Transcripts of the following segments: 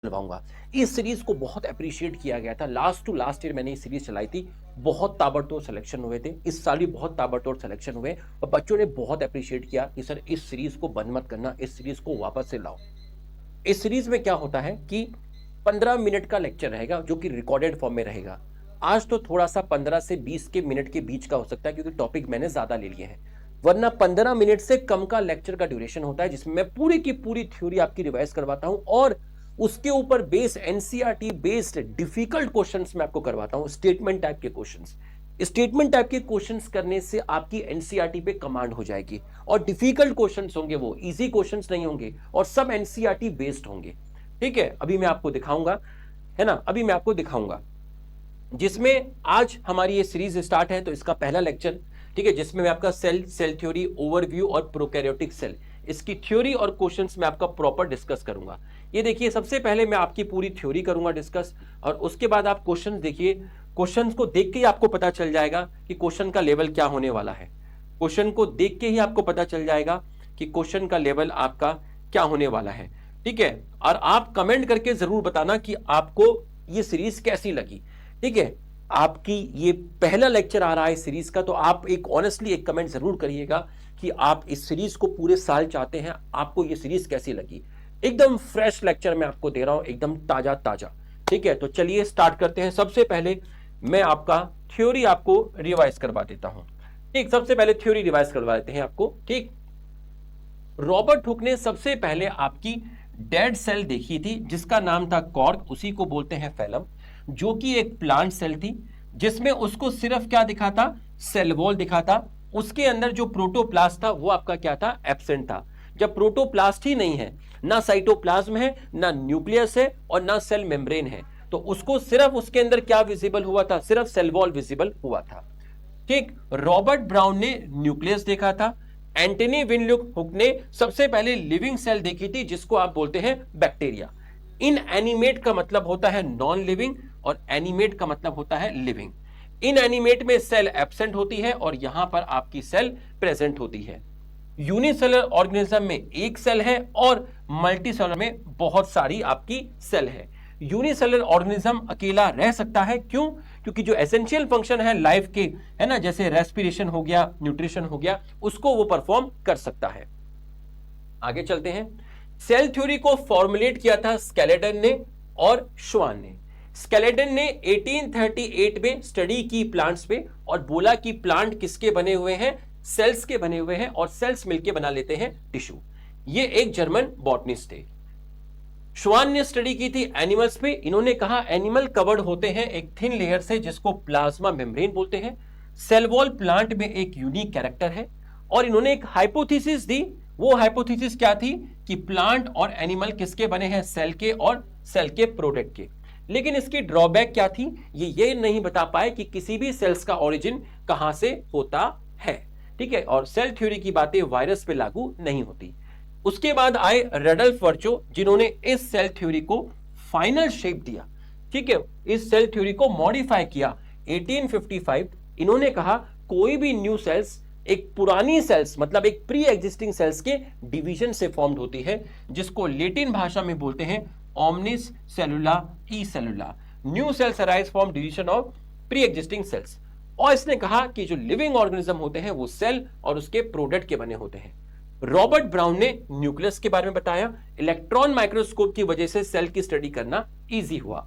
दिलवाऊंगा। इस सीरीज को बहुत अप्रिशिएट किया गया था। लास्ट टू लास्ट ईयर मैंने ये सीरीज चलाई थी, बहुत ताबड़तोड़ सिलेक्शन हुए थे। इस साल भी बहुत ताबड़तोड़ सिलेक्शन हुए और बच्चों ने बहुत अप्रिशिएट किया कि सर इस सीरीज को बंद मत करना, इस सीरीज को वापस से लाओ। इस सीरीज में क्या होता है कि 15 मिनट का लेक्चर रहेगा जो कि रिकॉर्डेड फॉर्म में रहेगा। आज तो थोड़ा सा 15 से 20 के मिनट के बीच का हो सकता है क्योंकि टॉपिक मैंने ज्यादा ले लिए हैं, वरना 15 मिनट से कम का लेक्चर का ड्यूरेशन होता है जिसमें मैं पूरी की पूरी थ्योरी आपकी रिवाइज करवाता हूं और उसके ऊपर based NCERT based difficult questions मैं आपको करवाता हूं। स्टेटमेंट टाइप के क्वेश्चंस, स्टेटमेंट टाइप के क्वेश्चंस करने से आपकी एनसीईआरटी पे कमांड हो जाएगी और डिफिकल्ट क्वेश्चंस होंगे, वो इजी क्वेश्चंस नहीं होंगे और सब एनसीईआरटी बेस्ड होंगे। ठीक है, अभी मैं आपको दिखाऊंगा, है ना, अभी मैं आपको दिखाऊंगा जिसमें आज हमारी ये सीरीज स्टार्ट है। तो इसका पहला लेक्चर, ठीक है, जिसमें मैं आपका सेल थ्योरी, ओवरव्यू और प्रोकैरियोटिक सेल, इसकी थ्योरी और क्वेश्चंस में आपका प्रॉपर डिस्कस करूंगा। ये देखिए, सबसे पहले मैं आपकी पूरी थ्योरी करूंगा डिस्कस और उसके बाद आप क्वेश्चंस देखिए। क्वेश्चंस को देख के ही आपको पता चल जाएगा कि क्वेश्चन का लेवल क्या होने वाला है। क्वेश्चन को देख के ही आपको पता चल जाएगा कि क्वेश्चन का लेवल आपका क्या होने वाला है। ठीक है, और आप कमेंट करके जरूर बताना कि आपको ये सीरीज कैसी लगी। ठीक है, आपकी ये पहला लेक्चर आ रहा है सीरीज का, तो आप एक ऑनेस्टली एक कमेंट जरूर करिएगा कि आप इस सीरीज को पूरे साल चाहते हैं, आपको ये सीरीज कैसी लगी। एकदम फ्रेश लेक्चर मैं आपको दे रहा हूं, एकदम ताजा ताजा। ठीक है, तो चलिए स्टार्ट करते हैं। सबसे पहले मैं आपका थ्योरी आपको रिवाइज करवा देता हूं। ठीक, सबसे पहले थ्योरी रिवाइज करवा देते हैं आपको। ठीक, रॉबर्ट हुक ने सबसे पहले आपकी डेड सेल देखी थी जिसका नाम था कॉर्क, उसी को बोलते हैं फैलम, जो कि एक प्लांट सेल थी जिसमें उसको सिर्फ क्या दिखा था, सेल वॉल दिखा था। उसके अंदर जो प्रोटोप्लास्ट था वो आपका क्या था, एब्सेंट था। जब प्रोटोप्लास्ट ही नहीं है, ना साइटोप्लाज्म है, ना न्यूक्लियस है और ना सेल मेम्ब्रेन है, तो उसको सिर्फ उसके अंदर क्या विजिबल हुआ था, सिर्फ सेल वॉल विजिबल हुआ था। ठीक, रॉबर्ट ब्राउन ने न्यूक्लियस देखा था। एंटनी विनलुक हुक ने सबसे पहले लिविंग सेल देखी थी जिसको आप बोलते हैं बैक्टीरिया। इन एनिमेट का मतलब होता है नॉन लिविंग और एनिमेट का मतलब होता है लिविंग। इन एनिमेट में सेल एब्सेंट होती है और यहां पर आपकी सेल प्रेजेंट होती है। यूनिसेलर ऑर्गेनिज्म में एक सेल है और मल्टीसेलर में बहुत सारी आपकी सेल है। यूनिसेलर ऑर्गेनिज्म अकेला रह सकता है, क्यों? क्योंकि जो एसेंशियल फंक्शन है लाइफ के, है ना, जैसे रेस्पिरेशन हो गया, न्यूट्रिशन हो गया, उसको वो परफॉर्म कर सकता है। आगे चलते हैं। सेल थ्योरी को फॉर्मुलेट किया था स्केलेटन ने और श्वान ने। स्केलेटन ने 1838 में स्टडी की प्लांट्स पे और बोला कि प्लांट किसके बने हुए हैं, सेल्स के बने हुए हैं और सेल्स मिलके बना लेते हैं टिश्यू। ये एक जर्मन बॉटनिस्ट थे। श्वान ने स्टडी की थी एनिमल्स पे। इन्होंने कहा एनिमल कवर्ड होते हैं एक थिन लेयर से जिसको प्लाज्मा मेम्ब्रेन बोलते हैं। सेल वॉल प्लांट में एक यूनिक कैरेक्टर है और इन्होंने एक हाइपोथेसिस दी। वो हाइपोथेसिस क्या थी कि प्लांट और एनिमल किसके बने हैं, सेल के और सेल के प्रोडक्ट के। लेकिन इसकी ड्रॉबैक क्या थी, ये नहीं बता पाए कि किसी भी सेल्स का ओरिजिन कहां से होता है। ठीक है, और सेल थ्योरी की बातें वायरस पे लागू नहीं होती। उसके बाद आए रडल्फ वर्चो जिन्होंने इस सेल थ्योरी को फाइनल शेप दिया। ठीक है, इस सेल थ्योरी को मॉडिफाई किया 1855। इन्होंने कहा कोई भी न्यू सेल्स एक पुरानी सेल्स मतलब एक प्री एग्जिस्टिंग सेल्स के डिवीजन से फॉर्म्ड होती है, जिसको लैटिन भाषा में बोलते हैं ओमनिस सेलुला ई सेलुला। New cells arise from division of pre existing cells. और इसने कहा कि जो लिविंग ऑर्गेनिज्म होते हैं वो सेल और उसके प्रोडक्ट के बने होते हैं। रॉबर्ट ब्राउन ने न्यूक्लियस के बारे में बताया। इलेक्ट्रॉन माइक्रोस्कोप की वजह से सेल की स्टडी करना इजी हुआ।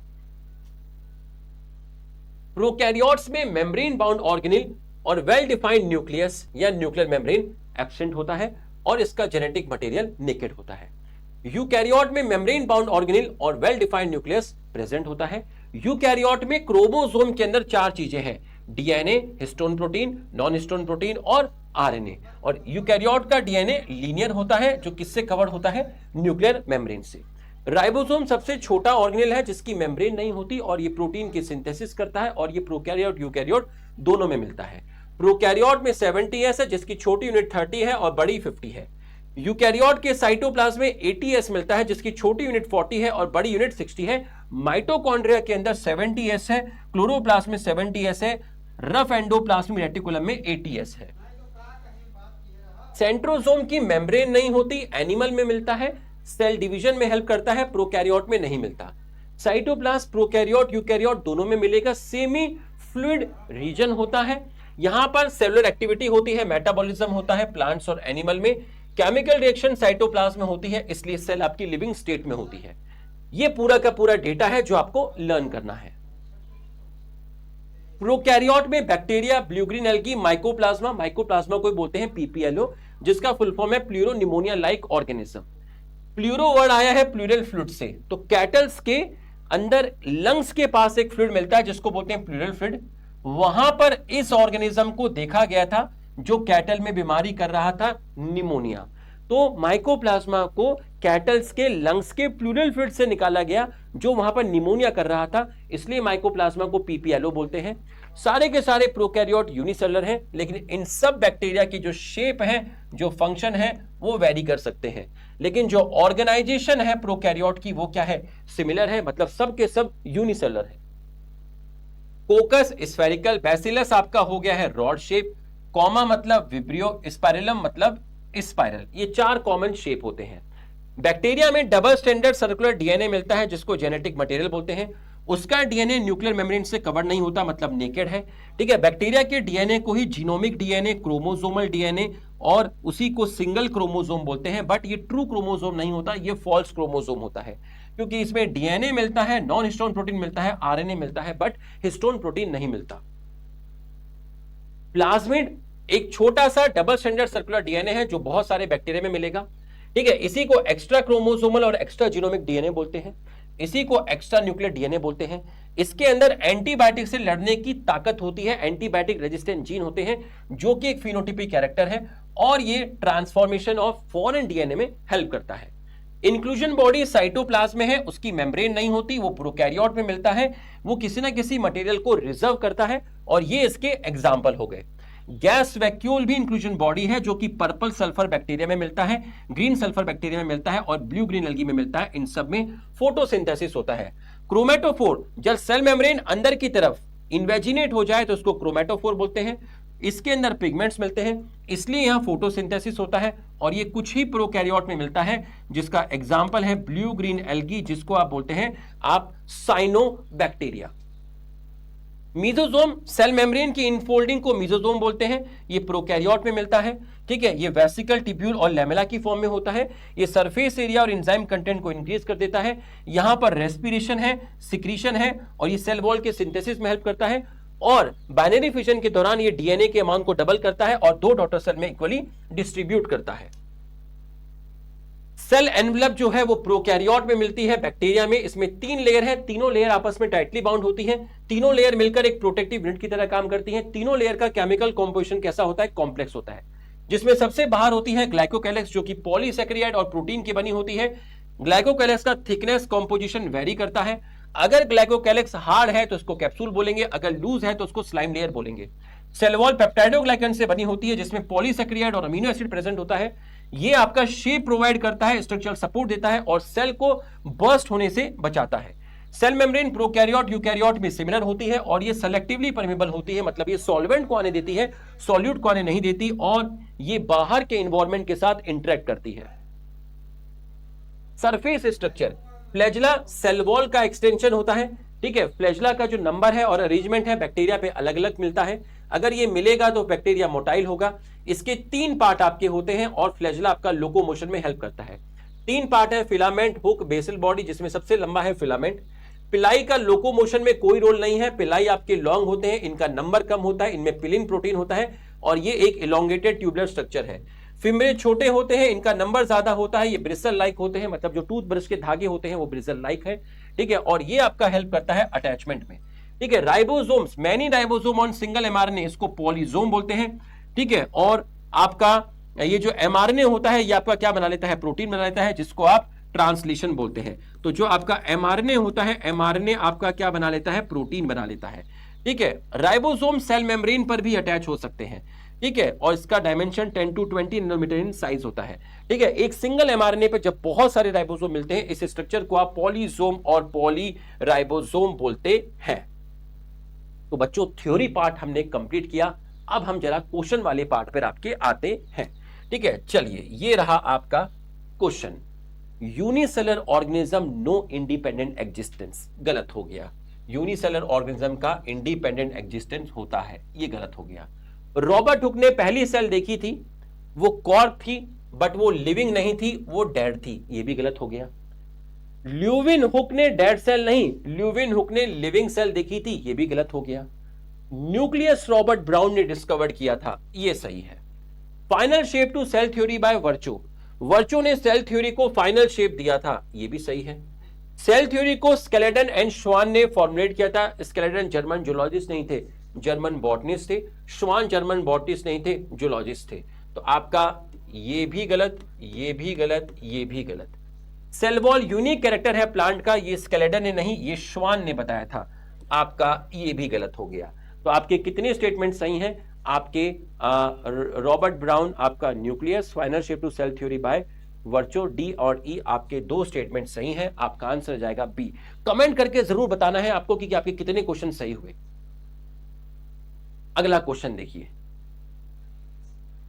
प्रोकैरियोट्स में मेम्ब्रेन बाउंड ऑर्गेनेल और वेल डिफाइंड न्यूक्लियस या न्यूक्लियर मेम्ब्रेन एब्सेंट होता है और इसका जेनेटिक मटेरियल नेकेड होता है। यूकैरियोट में मेम्ब्रेन बाउंड ऑर्गेनेल और वेल डिफाइंड न्यूक्लियस प्रेजेंट होता है। यूकैरियोट में क्रोमोसोम के अंदर 4 चीजें हैं, DNA, histone protein, non histone protein और आरएनए। और यूकैरियोट का डीएनए लीनियर होता है जो किससे कवर्ड होता है, न्यूक्लियर मेम्ब्रेन से। राइबोसोम सबसे छोटा ऑर्गेनेल है जिसकी मेम्ब्रेन नहीं होती और ये प्रोटीन की सिंथेसिस करता है और ये प्रोकैरियोट यूकैरियोट दोनों में मिलता है। प्रोकैरियोट में 70s है जिसकी छोटी यूनिट 30 है और बड़ी 50 है। यूकैरियोट के साइटोप्लाज्म में 80s मिलता है जिसकी छोटी यूनिट 40 है और बड़ी यूनिट 60 है। माइटोकॉन्ड्रिया के अंदर 70s है, क्लोरोप्लास्ट में 70s है, रफ एंडोप्लाज्मिक रेटिकुलम में 80s है। सेंट्रोसोम की मेम्ब्रेन नहीं होती, एनिमल में मिलता है। सेल डिवीजन में हेल्प करता है, प्रोकैरियोट में नहीं मिलता। साइटोप्लाज्म प्रोकैरियोट यूकैरियोट दोनों में मिलेगा, सेमी फ्लूइड रीजन होता है। यहां पर सेलुलर एक्टिविटी होती है, मेटाबॉलिज्म होता है प्लांट्स और एनिमल में, केमिकल रिएक्शन साइटोप्लाज्म में होती है, इसलिए सेल आपकी लिविंग स्टेट में होती है। यह पूरा का पूरा डेटा है जो आपको लर्न करना है। प्रोकैरियोट में bacteria, blue green algae, mycoplasma, mycoplasma को बोलते हैं पीपीएलओ, जिसका फुल फॉर्म है pleuro pneumonia like organism. Pleuro word आया है प्लूरल फ्लूइड से, तो कैटल्स के अंदर लंग्स के पास एक फ्लूइड मिलता है जिसको बोलते हैं प्लूरल फ्लूइड। वहां पर इस ऑर्गेनिज्म को देखा गया था जो कैटल में बीमारी कर रहा था, निमोनिया। तो माइकोप्लाज्मा को कैटल्स के लंग्स के प्लूरल फ्लूइड से निकाला गया जो वहां पर निमोनिया कर रहा था, इसलिए माइकोप्लाज्मा को पीपीएलओ बोलते हैं। सारे के सारे प्रोकैरियोट यूनिसेलुलर हैं, लेकिन इन सब बैक्टीरिया की जो शेप है, जो फंक्शन है, वो वेरी कर सकते हैं, लेकिन जो ऑर्गेनाइजेशन है प्रोकैरियोट की वो क्या है, सिमिलर है, मतलब सब के सब यूनिसेलुलर है। कोकस स्फेरिकल, बैसिलस आपका हो गया है रॉड शेप, कॉमा मतलब विब्रियो, स्पाइरलम मतलब स्पाइरल, ये चार कॉमन शेप होते हैं। बैक्टीरिया में डबल स्टैंडर्ड सर्कुलर डीएनए मिलता है जिसको जेनेटिक मटेरियल बोलते हैं। उसका डीएनए न्यूक्लियर मेम्ब्रेन से कवर नहीं होता, मतलब नेकेड है, ठीक है। बैक्टीरिया के डीएनए को ही जीनोमिक डीएनए, क्रोमोसोमल डीएनए और उसी को सिंगल क्रोमोसोम बोलते हैं, बट ये ट्रू क्रोमोसोम नहीं होता, ये फॉल्स क्रोमोसोम होता है, क्योंकि इसमें डीएनए मिलता है, नॉन हिस्टोन प्रोटीन मिलता है, आरएनए मिलता है, बट हिस्टोन प्रोटीन नहीं मिलता। प्लाज्मिड एक छोटा सा डबल स्टैंडर्ड सर्कुलर डीएनए है जो बहुत सारे बैक्टीरिया में मिलेगा, ठीक है। इसी को एक्स्ट्रा क्रोमोसोमल और एक्स्ट्रा जीनोमिक डीएनए बोलते हैं, इसी को एक्स्ट्रा न्यूक्लियर डीएनए बोलते हैं। इसके अंदर एंटीबायोटिक से लड़ने की ताकत होती है, एंटीबायोटिक रेजिस्टेंट जीन होते हैं जो कि एक फिनोटाइपिक कैरेक्टर है, और ये ट्रांसफॉर्मेशन ऑफ फॉरेन डीएनए में हेल्प करता है। इंक्लूजन बॉडी साइटोप्लाज्म में है, उसकी मेम्ब्रेन नहीं होती, वो प्रोकैरियोट में मिलता है, वो किसी ना किसी मटेरियल को रिजर्व करता है, और ये इसके एग्जाम्पल हो गए। गैस वैक्यूल भी इंक्लूजन बॉडी है जो कि पर्पल सल्फर बैक्टीरिया में मिलता है, ग्रीन सल्फर बैक्टीरिया में मिलता है और ब्लू ग्रीन एल्गी में मिलता है। इन सब में फोटोसिंथेसिस होता है। क्रोमेटोफोर, जब सेल मेम्ब्रेन अंदर की तरफ इन्वेजिनेट हो जाए तो उसको क्रोमेटोफोर बोलते हैं। इसके अंदर पिगमेंट्स मिलते हैं, इसलिए यहां फोटोसिंथेसिस होता है, और ये कुछ ही प्रोकैरियोट में मिलता है, जिसका एग्जाम्पल है ब्लू ग्रीन एल्गी, जिसको आप बोलते हैं आप साइनोबैक्टीरिया। मीजोजोम, सेल मेम्ब्रेन की इनफोल्डिंग को मीजोजोम बोलते हैं, ये प्रोकैरियोट में मिलता है, ठीक है। ये वेसिकल, टिब्यूल और लैमेला की फॉर्म में होता है। ये सरफेस एरिया और एंजाइम कंटेंट को इंक्रीज कर देता है। यहां पर रेस्पिरेशन है, सिक्रीशन है, और ये सेल वॉल के सिंथेसिस में हेल्प करता है, और बाइनरी फिजन के दौरान ये डीएनए के अमाउंट को डबल करता है और 2 डॉटर सेल में इक्वली डिस्ट्रीब्यूट करता है। सेल एनवलप जो है वो प्रोकैरियोट में मिलती है, बैक्टीरिया में। इसमें 3 लेयर है, तीनों लेयर आपस में टाइटली बाउंड होती है, तीनों लेयर मिलकर एक प्रोटेक्टिव यूनिट की तरह काम करती हैं। तीनों लेयर का केमिकल कॉम्पोजिशन कैसा होता है, कॉम्प्लेक्स होता है, जिसमें सबसे बाहर होती है ग्लाइकोकैलिक्स जो कि पॉलीसैकेराइड और प्रोटीन की बनी होती है। ग्लाइकोकैलिक्स का थिकनेस कॉम्पोजिशन वेरी करता है। अगर ग्लाइकोकैलिक्स हार्ड है तो उसको कैप्सूल बोलेंगे, अगर लूज है तो उसको स्लाइम लेयर बोलेंगे। सेल वॉल पेप्टाइडोग्लाइकन से बनी होती है जिसमें पॉलीसैकेराइड और अमीनो एसिड प्रेजेंट होता है। ये आपका शेप प्रोवाइड करता है, स्ट्रक्चरल सपोर्ट देता है और सेल को बर्स्ट होने से बचाता है। सेल मेम्ब्रेन प्रोकैरियोट यूकैरियोट में सिमिलर होती है और ये सेलेक्टिवली परमेबल होती है, मतलब ये सॉल्वेंट को आने देती है, सॉल्यूट को आने नहीं देती, और ये बाहर के एनवायरनमेंट के साथ इंटरेक्ट करती है। Surface structure, flagella cell wall का एक्सटेंशन होता है, ठीक है। फ्लैजेला का जो नंबर है और अरेंजमेंट है बैक्टीरिया पे अलग अलग मिलता है। अगर ये मिलेगा तो बैक्टीरिया मोटाइल होगा। इसके 3 पार्ट आपके होते हैं और फ्लैजेला आपका लोकोमोशन में हेल्प करता है। 3 पार्ट है, फिलामेंट, हुक, बेसल बॉडी, जिसमें सबसे लंबा है फिलामेंट। पिलाई का लोकोमोशन में कोई रोल नहीं है, पिलाई आपके लॉन्ग होते हैं, इनका नंबर कम होता है, इनमें पिलिन प्रोटीन होता है और ये एक इलोंगेटेड ट्यूबुलर स्ट्रक्चर है। फिमरे छोटे होते हैं, इनका नंबर ज्यादा होता है, ये ब्रिसल लाइक होते हैं, मतलब जो टूथब्रश के धागे होते हैं वो ब्रिसल लाइक है, ठीक है। और ये आपका हेल्प करता है अटैचमेंट में, ठीक है। Ribosomes, many ribosome on single mRNA, इसको पॉलीजोम बोलते हैं, ठीक है। और आपका ये जो एमआरएनए होता है ये आपका क्या बना लेता है, प्रोटीन बना लेता है, जिसको आप ट्रांसलेशन बोलते हैं। तो जो आपका एमआरएनए होता है, एमआरएनए आपका क्या बना लेता है, प्रोटीन बना लेता है, ठीक है। राइबोसोम सेल मेम्ब्रेन पर भी अटैच हो सकते हैं, ठीक है। और इसका dimension 10 to 20 nanometer in size होता है, ठीक है। एक सिंगल एमआरएनए पे जब बहुत सारे राइबोसोम मिलते हैं, इस स्ट्रक्चर को आप पॉलीजोम और पॉलीराइबोसोम बोलते हैं। तो बच्चों थ्योरी पार्ट हमने कंप्लीट किया, अब हम जरा क्वेश्चन वाले पार्ट पर आपके आते हैं, ठीक है। चलिए ये रहा आपका question. Unicellular organism no independent existence, गलत हो गया। यूनिसेलर ऑर्गेनिज्म का इंडिपेंडेंट एग्जिस्टेंस होता है, ये गलत हो गया। रॉबर्ट हुक ने पहली सेल देखी थी, वो कॉर्क थी, बट वो लिविंग नहीं थी, वो डेड थी, ये भी गलत हो गया। ल्यूविन हुक ने डेड सेल नहीं, ल्यूविन हुक ने लिविंग सेल देखी थी, ये भी गलत हो गया। न्यूक्लियस रॉबर्ट ब्राउन ने डिस्कवर किया था, ये सही है। Final shape to cell theory by Virchow, Virchow ने सेल थ्योरी को फाइनल शेप दिया था, ये भी सही है। सेल थ्योरी को स्केलेटन एंड श्वान ने फॉर्मुलेट किया था। स्केलेटन जर्मन जूलॉजिस्ट नहीं थे, जर्मन बॉटनिस्ट थे। श्वान जर्मन बॉटनिस्ट नहीं थे, जूलॉजिस्ट थे। तो आपका ये भी गलत, ये भी गलत, ये भी गलत। सेल वॉल यूनिक कैरेक्टर है प्लांट का, ये स्केलेटन ने नहीं, ये श्वान ने बताया था। आपका ये भी गलत हो गया। तो आपके कितने स्टेटमेंट सही हैं? आपके रॉबर्ट ब्राउन, आपका nucleus, final shape to cell theory by Virchow, D और ई, आपके दो स्टेटमेंट सही हैं। आपका आंसर जाएगा बी। कमेंट करके जरूर बताना है आपको कि आपके कितने क्वेश्चन सही हुए। अगला क्वेश्चन देखिए,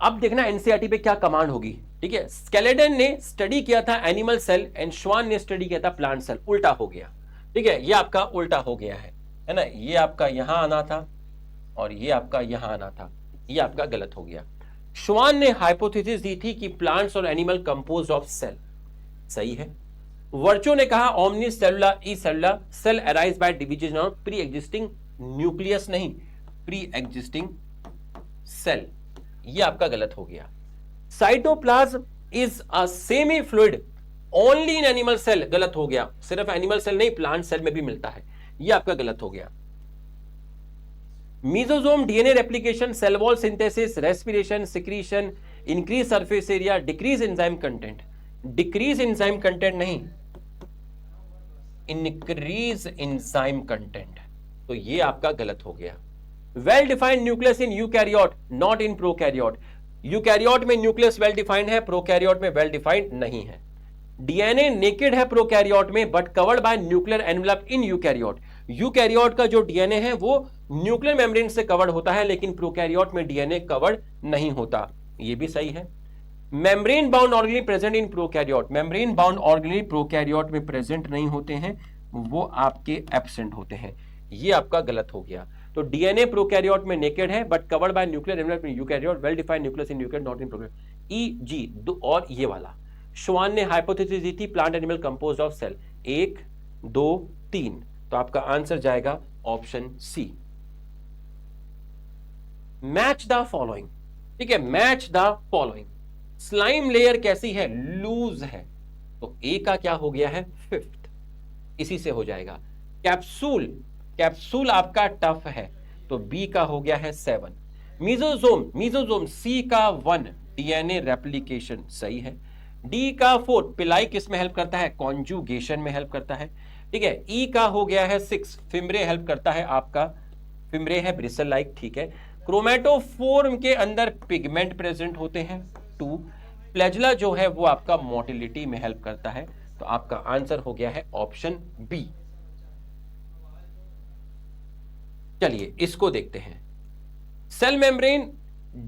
अब देखना एनसीईआरटी पे क्या कमांड होगी। ठीक है, स्केलेटन ने स्टडी किया था एनिमल सेल एंड श्वान ने स्टडी किया था प्लांट सेल, उल्टा हो गया। ठीक है, ये आपका उल्टा हो गया है ना। ये आपका यहां आना था और ये आपका यहां आना था, ये आपका गलत हो गया। श्वान ने हाइपोथेसिस दी थी कि प्लांट्स और एनिमल कंपोज्ड ऑफ सेल, सही है। वर्चो ने कहा ओमनी सेलुला ई सेलुला cell arise by division of pre existing nucleus, नहीं प्री एग्जिस्टिंग सेल, ये आपका गलत हो गया। Cytoplasm is a semi fluid only in animal cell, गलत हो गया। सिर्फ एनिमल सेल नहीं, प्लांट सेल में भी मिलता है, ये आपका गलत हो गया। Mesosome DNA replication, cell wall synthesis, respiration, secretion, increase surface area, decrease enzyme content, decrease enzyme content नहीं, इंक्रीज एंजाइम कंटेंट, तो ये आपका गलत हो गया। Well defined nucleus in eukaryote not in prokaryote, eukaryote में न्यूक्लियस वेल डिफाइंड है, prokaryote में वेल डिफाइंड नहीं है। डीएनए नेकेड है प्रोकैरियोट में but covered by nuclear envelope in eukaryote, eukaryote का जो डीएनए है वो न्यूक्लियर मेम्ब्रेन से कवर्ड होता है, लेकिन प्रोकैरियोट में डीएनए कवर्ड नहीं होता, ये भी सही है। Membrane bound organelle present in prokaryote, membrane bound organelle prokaryote में प्रेजेंट नहीं होते हैं, वो आपके एब्सेंट होते हैं, ये आपका गलत हो गया। तो डीएनए प्रोकैरियोट में नेकेड है but covered by nuclear envelope in eukaryote, well defined nucleus in eukaryote not in prokaryote, E G और ये वाला। श्वान ने हाइपोथेसिस दी थी plant animal composed of cell, 1 2 3, तो आपका आंसर जाएगा option C. Match the following, ठीक है, match the following. Slime layer कैसी है? लूज है, तो ए का क्या हो गया है? 5th, इसी से हो जाएगा। कैप्सूल, कैप्सूल आपका टफ है, तो बी का हो गया है 7। मीजोजोम, मीजोजोम सी का 1, डीएनए रेप्लिकेशन सही है। डी का 4, पिलाई किस में हेल्प करता है? कॉन्जुगेशन में हेल्प करता है। ठीक है, ई का हो गया है 6, फिमरे हेल्प करता है आपका, फिमरे है ब्रिसल लाइक, ठीक है। क्रोमेटोफोर के अंदर पिगमेंट प्रेजेंट होते हैं 2, फ्लैजेला जो है वो आपका मोटिलिटी में हेल्प करता है, तो आपका आंसर हो गया है ऑप्शन बी। चलिए इसको देखते हैं। Cell membrane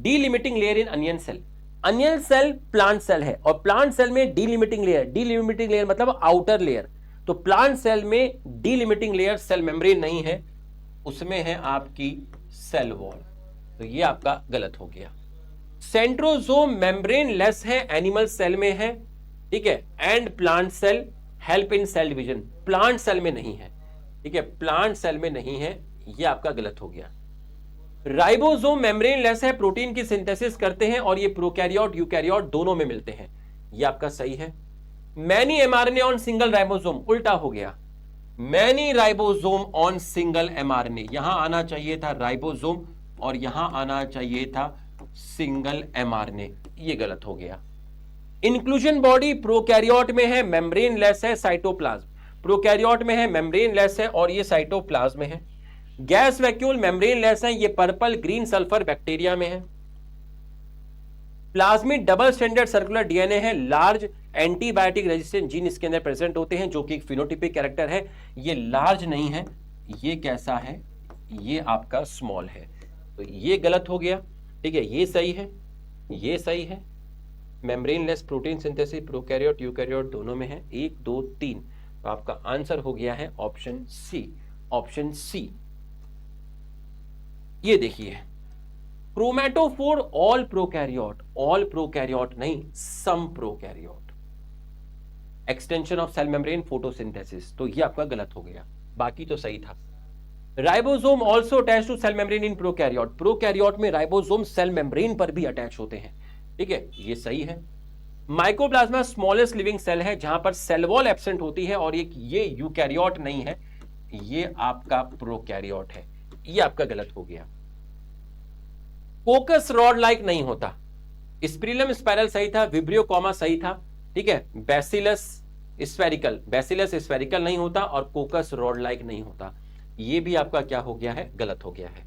delimiting layer in onion cell, onion cell plant cell है और प्लांट सेल में डीलिमिटिंग लेयर, डीलिमिटिंग लेयर मतलब आउटर लेयर, तो प्लांट सेल में डीलिमिटिंग लेयर सेल मेम्ब्रेन नहीं है, उसमें है आपकी सेल वॉल, तो ये आपका गलत हो गया। सेंट्रोजोम मेम्ब्रेन लेस है, एनिमल सेल में है, ठीक है, and plant cell help in cell division, plant cell में नहीं है, ठीक है, प्लांट सेल में नहीं है, ये आपका गलत हो गया। राइबोसोम मेम्ब्रेन लेस है, प्रोटीन की सिंथेसिस करते हैं और ये प्रोकैरियोट यूकैरियोट दोनों में मिलते हैं, ये आपका सही है। Many mRNA on single ribosome, उल्टा हो गया, many ribosome on single mRNA, यहां आना चाहिए था राइबोसोम और यहां आना चाहिए था सिंगल एमआरएनए, ये गलत हो गया। इंक्लूजन बॉडी प्रोकैरियोट में है, मेम्ब्रेन लेस है, साइटोप्लाज्म, प्रोकैरियोट में है, मेम्ब्रेन लेस है और ये साइटोप्लाज्म में है। गैस वैक्यूल मेम्ब्रेन लेस है, ये पर्पल ग्रीन सल्फर बैक्टीरिया में है। Plasmid double standard circular DNA है, लार्ज एंटीबायोटिक रेजिस्टेंट जीन इसके अंदर प्रेजेंट होते हैं जो कि एक फिनोटिपिक कैरेक्टर है, ये लार्ज नहीं है, ये कैसा है? ये आपका स्मॉल है, तो ये गलत हो गया, ठीक है, ये सही है, ये सही है, membraneless protein synthesis prokaryote eukaryote दोनों में है, 1 2 3। तो आपका आंसर हो गया है ऑप्शन सी, ऑप्शन सी। ये देखिए, क्रोमैटोफोर ऑल प्रोकैरियोट नहीं, some prokaryote. Extension of cell membrane photosynthesis, तो ये आपका गलत हो गया, बाकी तो सही था। Ribosome also attach to cell membrane in prokaryote, prokaryote में राइबोसोम सेल मेम्ब्रेन पर भी अटैच होते हैं, ठीक है, ये सही है। माइकोप्लाज्मा स्मॉलेस्ट लिविंग सेल है जहां पर सेल वॉल एब्सेंट होती है, और ये यूकैरियोट नहीं है, ये आपका प्रोकैरियोट है, ये आपका गलत हो गया। कोकस रॉड लाइक नहीं होता, स्पिरिलम स्पाइरल सही था, विब्रियो कॉमा सही था, ठीक है। बैसिलस स्फेरिकल नहीं होता, और कोकस रॉड लाइक नहीं होता, ये भी आपका क्या हो गया है, गलत हो गया है।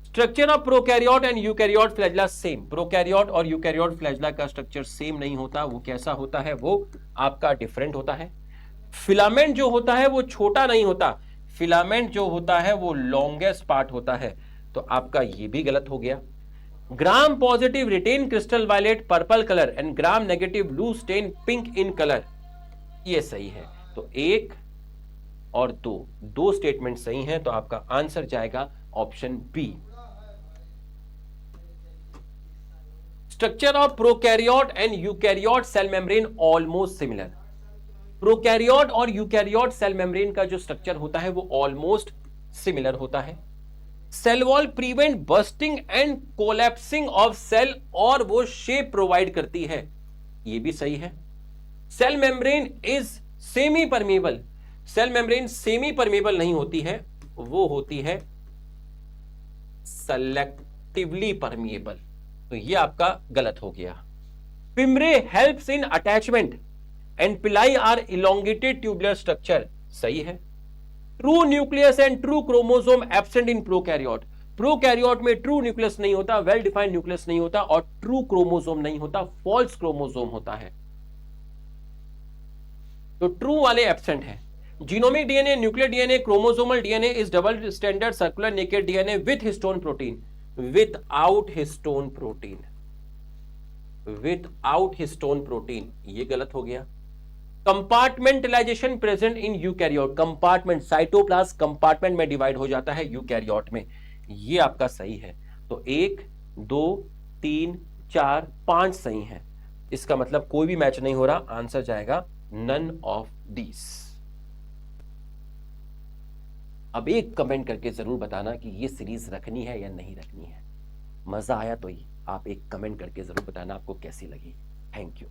Structure of prokaryote and eukaryote flagella same, prokaryote और यूकैरियोट फ्लैजेला का स्ट्रक्चर सेम नहीं होता, वो कैसा होता है, वो आपका डिफरेंट होता है। फिलामेंट जो होता है वो छोटा नहीं होता, फिलामेंट जो होता है वो लॉन्गेस्ट पार्ट होता है, तो आपका ये भी गलत हो गया। Gram positive retain crystal violet purple colour and gram negative blue stain pink in colour, ये सही है। तो 1 और 2 स्टेटमेंट सही हैं, तो आपका आंसर जाएगा option B. Structure of prokaryote and eukaryote cell membrane almost similar, prokaryote और यूकैरियोट सेल मेम्ब्रेन का जो स्ट्रक्चर होता है वो ऑलमोस्ट सिमिलर होता है। Cell wall prevent bursting and collapsing of cell, और वो शेप प्रोवाइड करती है, ये भी सही है। Cell membrane is semi permeable, cell membrane semi permeable नहीं होती है, वो होती है सेलेक्टिवली परमेबल, तो ये आपका गलत हो गया। पिमरे हेल्प्स इन अटैचमेंट एंड पिलाई आर इलोंगेटेड ट्यूबुलर स्ट्रक्चर, सही है। True nucleus and true chromosome absent in prokaryote, prokaryote में ट्रू न्यूक्लियस नहीं होता, वेल डिफाइंड न्यूक्लियस नहीं होता, और ट्रू क्रोमोसोम नहीं होता, फॉल्स क्रोमोसोम होता है, तो ट्रू वाले एब्सेंट है। Genomic DNA, nuclear DNA, chromosomal DNA is double standard circular naked DNA with histone protein, without histone protein, without histone protein, ये गलत हो गया। Compartmentalisation present in eukaryote, compartment, cytoplasm compartment में डिवाइड हो जाता है यूकैरियोट में, ये आपका सही है। तो 1 2 3 4 5 सही है, इसका मतलब कोई भी मैच नहीं हो रहा, आंसर जाएगा नन ऑफ दीस। अब एक कमेंट करके जरूर बताना कि ये सीरीज रखनी है या नहीं रखनी है, मजा आया तो ही आप एक कमेंट करके जरूर बताना आपको कैसी लगी। Thank you.